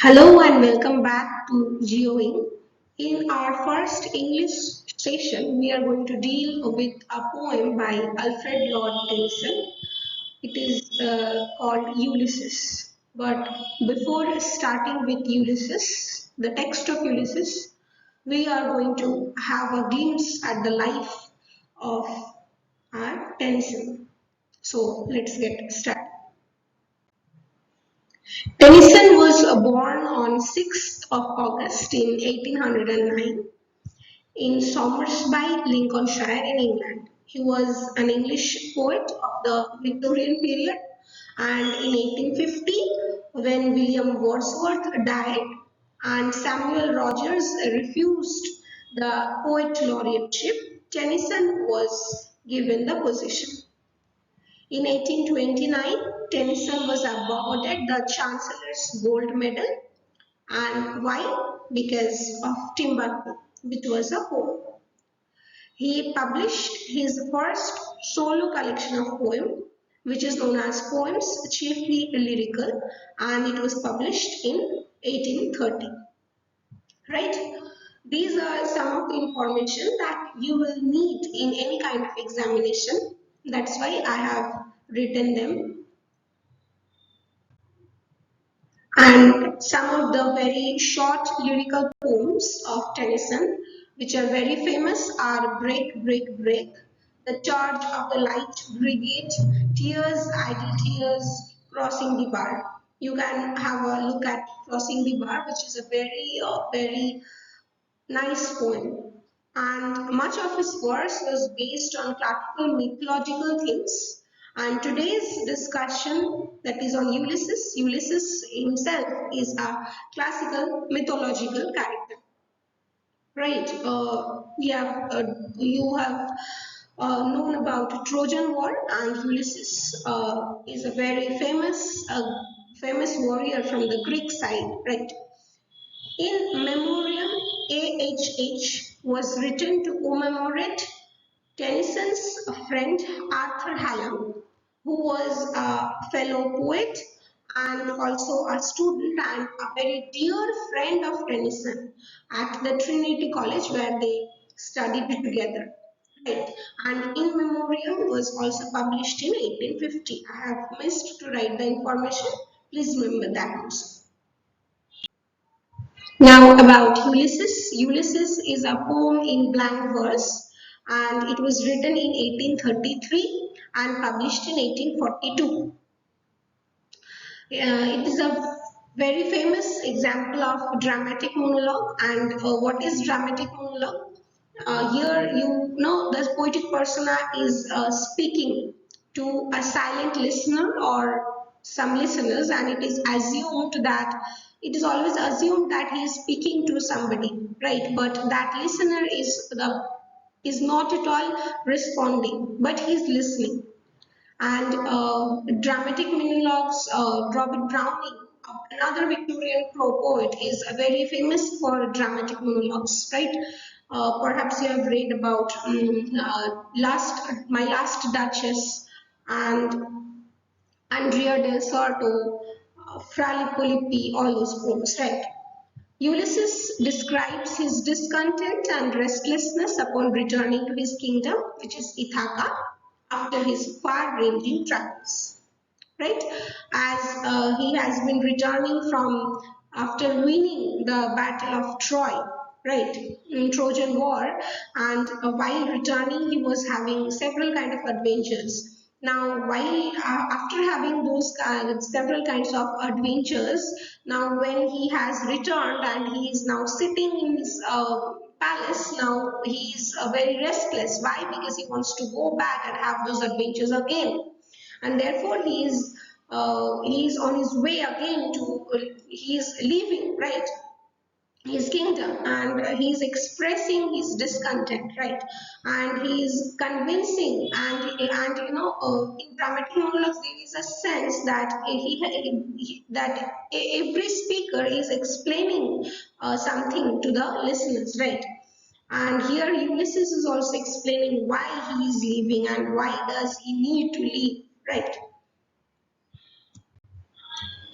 Hello and welcome back to GeoIng. In our first English session, we are going to deal with a poem by Alfred Lord Tennyson. It is called Ulysses. But before starting with Ulysses, the text of Ulysses, we are going to have a glimpse at the life of our Tennyson. So let's get started. Tennyson was born on 6th of August in 1809 in Somersby, Lincolnshire in England. He was an English poet of the Victorian period, and in 1850 when William Wordsworth died and Samuel Rogers refused the poet laureateship, Tennyson was given the position. In 1829, Tennyson was awarded the Chancellor's Gold Medal. And why? Because of Timbuktu, which was a poem. He published his first solo collection of poems, which is known as Poems Chiefly Lyrical, and it was published in 1830. Right? These are some of the information that you will need in any kind of examination. That's why I have written them. And some of the very short lyrical poems of Tennyson, which are very famous, are Break, Break, Break, The Charge of the Light Brigade, Tears, Idle Tears, Crossing the Bar. You can have a look at Crossing the Bar, which is a very nice poem. And much of his verse was based on classical mythological themes. And today's discussion that is on Ulysses, Ulysses himself is a classical mythological character. Right. You have known about Trojan War, and Ulysses is a very famous warrior from the Greek side, right? In memoriam, AHH was written to commemorate Tennyson's friend Arthur Hallam, who was a fellow poet and also a student and a very dear friend of Tennyson at the Trinity College where they studied together. Right. And In Memoriam was also published in 1850. I have missed to write the information. Please remember that also. Now about Ulysses. Ulysses is a poem in blank verse and it was written in 1833 and published in 1842. It is a very famous example of dramatic monologue. And what is dramatic monologue? Here you know the poetic persona is speaking to a silent listener or some listeners, and it is always assumed that he is speaking to somebody, right? But that listener is not at all responding, but he is listening. And dramatic monologues, Robert Browning, another Victorian poet, is very famous for dramatic monologues, right? Perhaps you have read about My Last Duchess and Andrea del Sarto, Fra Lippi, all those poems, right? Ulysses describes his discontent and restlessness upon returning to his kingdom, which is Ithaca, after his far-ranging travels. Right, as he has been returning from after winning the Battle of Troy, right, in Trojan War, and while returning, he was having several kind of adventures. Now, while after having those several kinds of adventures, now when he has returned and he is now sitting in his palace, now he is very restless. Why? Because he wants to go back and have those adventures again, and therefore he is on his way again to he is leaving, right, his kingdom, and he is expressing his discontent, right, and he is convincing, and in dramatic monologues there is a sense that that every speaker is explaining something to the listeners, right. And here Ulysses is also explaining why he is leaving and why does he need to leave, right.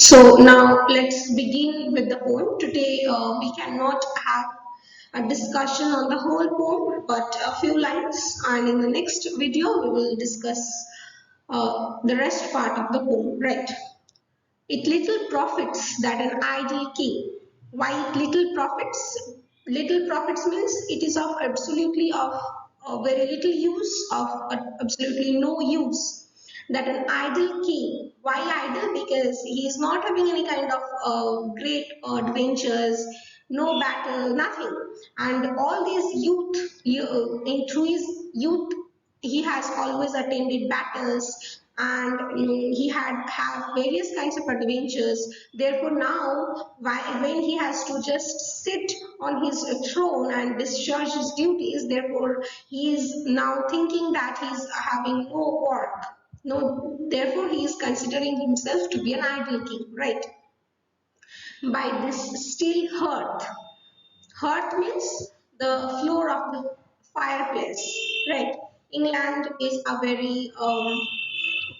So now let's begin with the poem. Today we cannot have a discussion on the whole poem, but a few lines, and in the next video we will discuss the rest part of the poem. Right. It little profits that an idle king. Why it little profits? Little profits means it is of absolutely of very little use, of absolutely no use. That an idle king. Why idle? Because he is not having any kind of great adventures, no battle, nothing. And all these youth, through his youth, he has always attended battles and he had have various kinds of adventures. Therefore now when he has to just sit on his throne and discharge his duties, therefore he is now thinking that he is having no work, no, therefore he is considering himself to be an idle king, right? By this still hearth. Hearth means the floor of the fireplace, right? England is a very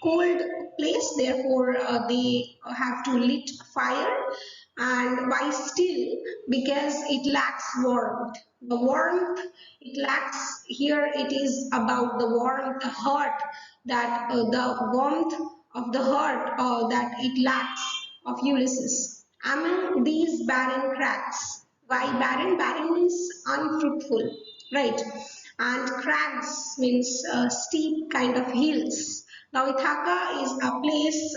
cold place, therefore they have to lit fire. And why still? Because it lacks warmth. The warmth it lacks here, it is about the warmth, the heart, that the warmth of the heart that it lacks of Ulysses. Among these barren crags. Why barren? Barren means unfruitful, right? And crags means steep kind of hills. Now Ithaca is a place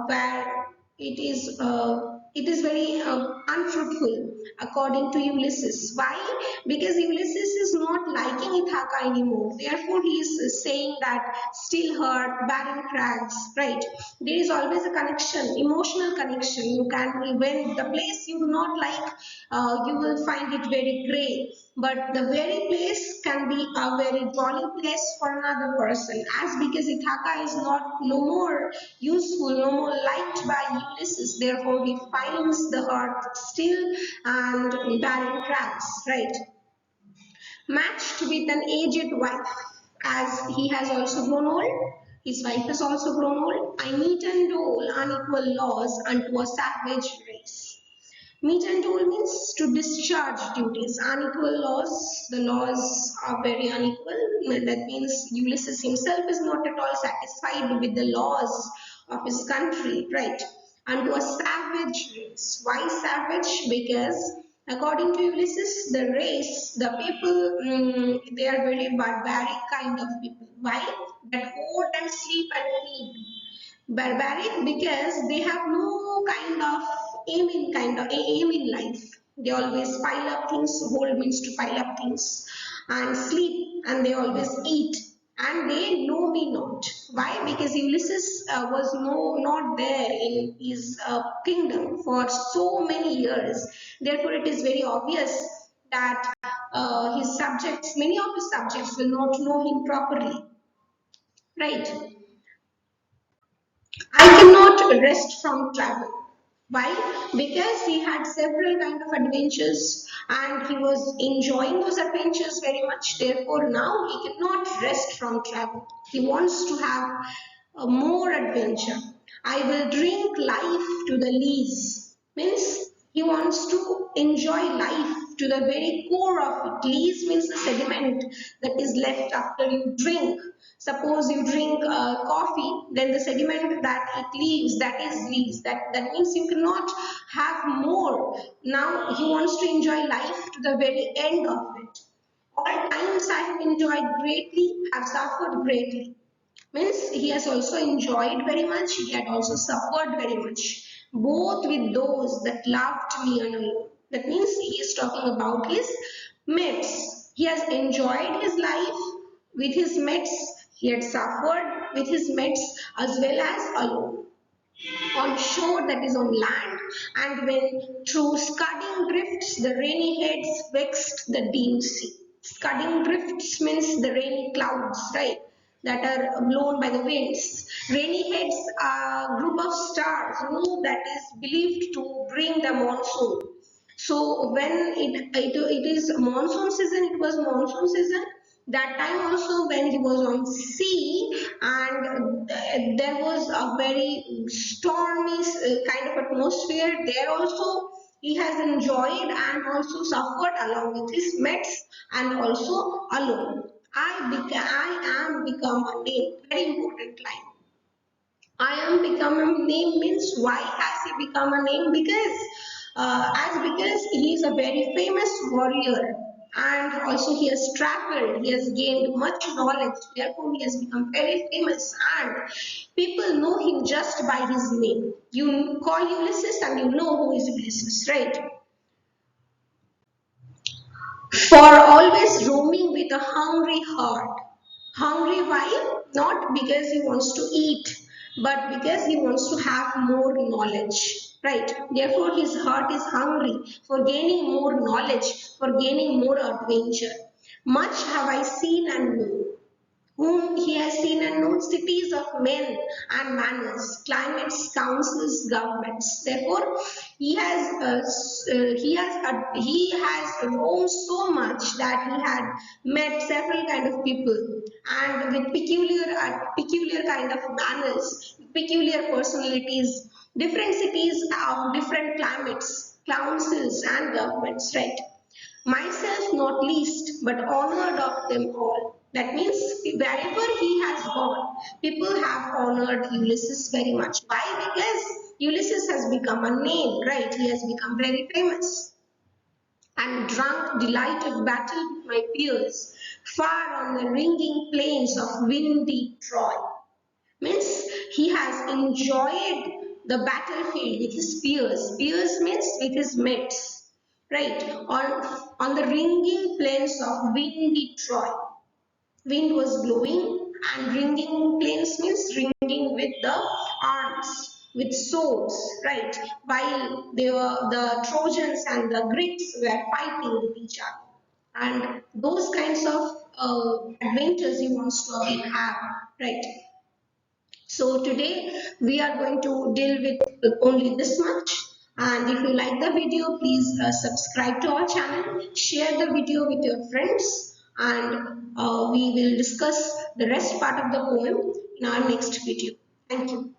where it is very unfruitful according to Ulysses. Why? Because Ulysses is not liking Ithaca anymore. Therefore, he is saying that still hurt, barren crags, right? There is always a connection, emotional connection. You can, when the place you do not like, you will find it very grey. But the very place can be a very jolly place for another person. As because Ithaca is not no more useful, no more liked by Ulysses, therefore he finds the hearth still and barren crags, right? Matched with an aged wife, as he has also grown old. His wife has also grown old. I meet and dole unequal laws unto a savage race. Meet and dole means to discharge duties. Unequal laws, the laws are very unequal. That means Ulysses himself is not at all satisfied with the laws of his country, right? And to a savage race. Why savage? Because according to Ulysses, the race, the people, they are very barbaric kind of people. Why? That hold and sleep and feed. Barbaric because they have no aim in life. They always pile up things. Hold means to pile up things, and sleep, and they always eat, and they know me not. Why? Because Ulysses was not there in his kingdom for so many years. Therefore, it is very obvious that his subjects, many of his subjects, will not know him properly. Right? I cannot rest from travel. Why? Because he had several kind of adventures and he was enjoying those adventures very much. Therefore, now he cannot rest from travel. He wants to have more adventure. I will drink life to the lees. Means he wants to enjoy life to the very core of it. Lees means the sediment that is left after you drink. Suppose you drink coffee, then the sediment that it leaves, that is leaves. That means you cannot have more. Now he wants to enjoy life to the very end of it. All times I have enjoyed greatly, have suffered greatly. Means he has also enjoyed very much, he had also suffered very much, both with those that loved me alone. That means he is talking about his mates. He has enjoyed his life with his mates, he had suffered with his mates as well as alone on shore, that is on land, and when through scudding drifts the rainy heads vexed the dim sea. Scudding drifts means the rainy clouds, right? That are blown by the winds. Rainy heads are a group of stars, that is believed to bring the monsoon. So when it is monsoon season, it was monsoon season. That time also when he was on sea, and there was a very stormy kind of atmosphere, there also he has enjoyed and also suffered along with his mates and also alone. I am become a name. Very important line. I am become a name means why has he become a name? Because he is a very famous warrior, and also he has traveled, he has gained much knowledge, therefore he has become very famous, and people know him just by his name. You call Ulysses and you know who is Ulysses, right? For always roaming with a hungry heart. Hungry why? Not because he wants to eat, but because he wants to have more knowledge. Right? Therefore, his heart is hungry for gaining more knowledge, for gaining more adventure. Much have I seen and known, whom he has seen and known, cities of men and manners, climates, councils, governments. Therefore, he has roamed so much that he had met several kind of people, and with peculiar kind of manners, peculiar personalities, different cities of different climates, councils, and governments. Right? Myself not least, but honored of them all. That means wherever he has gone, people have honored Ulysses very much. Why? Because Ulysses has become a name, right? He has become very famous. And drunk delight of battle with my peers, far on the ringing plains of windy Troy. Means he has enjoyed the battlefield with his peers. Peers means with his mates, right? On the ringing plains of windy Troy. Wind was blowing, and ringing plains means ringing with the arms, with swords, right? While the Trojans and the Greeks were fighting with each other. And those kinds of adventures he wants to again have, right? So today we are going to deal with only this much. And if you like the video, please subscribe to our channel, share the video with your friends, and we will discuss the rest part of the poem in our next video. Thank you.